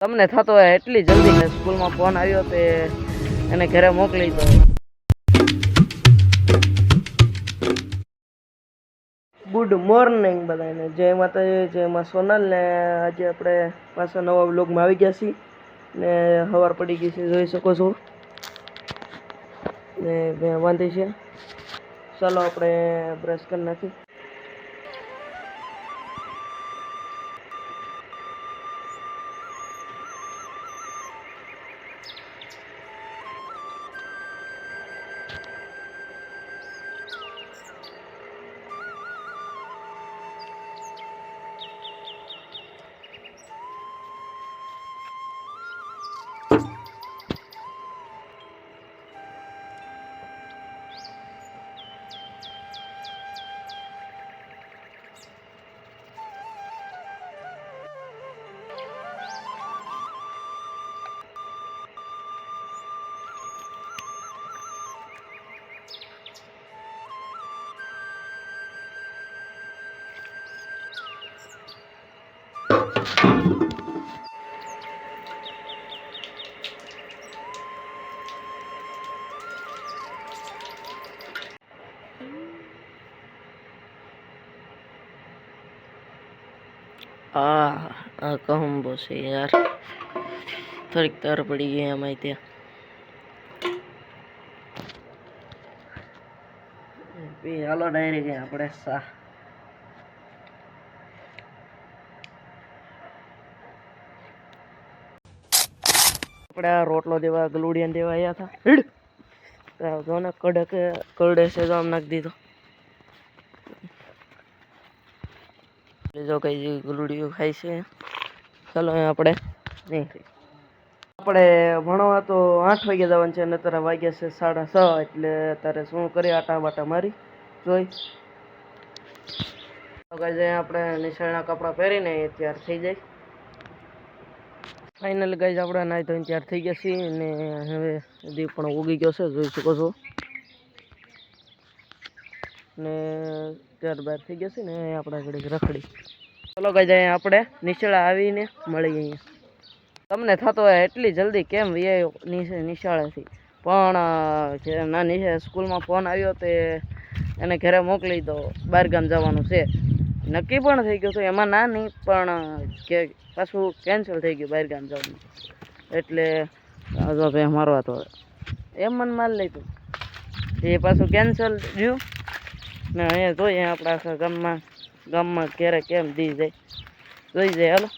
તમને થતો હોય એટલી જલ્દી સ્કૂલમાં ફોન આવ્યો તે એને ઘરે મોકલી દો. ગુડ મોર્નિંગ બધાને, જય માતાજી, જય માં સોનલ. ને આજે આપણે પાછા નવા વ્લોગમાં આવી ગયા છીએ ને સવાર પડી ગઈ છે, જોઈ શકો છો. ને વાંધી છે, ચાલો આપણે બ્રશ કરી નાખી. કહું બોસે યાર, થોડીક તાર પડી ગઈ એમાં ત્યાં. હાલો ડાયરી ગયા આપણે સા. આપણે આ રોટલો દેવા ગલુડિયાને દેવા આવ્યા હતા. જો ને કડક કરડે છે, તો આમ નાખી દીધો. જો કઈ ગલુડિયું ખાય છે. ચાલો આપણે ભણવા તો 8 વાગે જવાનું છે અને તારા વાગ્યા છે 6:30. એટલે તારે શું કરી આટા બાટા મારી જોઈ. આપણે નિશાળના કપડાં પહેરીને તૈયાર થઈ જાય. ફાઇનલી ગાઈઝ આપણે નાહી ધોઈને તૈયાર થઈ ગયા છીએ ને હવે દીપ પણ ઉગી ગયો છે, જોઈ શકો છો. ને ત્યારબાદ થઈ ગયા છે ને આપણા ઘડી રખડી. ચલો ગાઈઝ આપણે નિશાળા આવીને મળી અહીંયા. તમને થતો હોય એટલી જલ્દી કેમ નિશાળેથી, પણ ના સ્કૂલમાં ફોન આવ્યો તે એને ઘરે મોકલી દો, બહાર ગામ જવાનું છે. નક્કી પણ થઈ ગયું હતું એમાં, ના નહીં પણ કે પાછું કેન્સલ થઈ ગયું બહાર ગામ જવાનું. એટલે જો ભાઈ મારવા તો એમ મને માલ લીધું, એ પાછું કેન્સલ થયું ને અહીંયા જોઈએ આપણા આખા ગામમાં ઘેરે કેમ દી જાય, જોઈ જાય. હાલો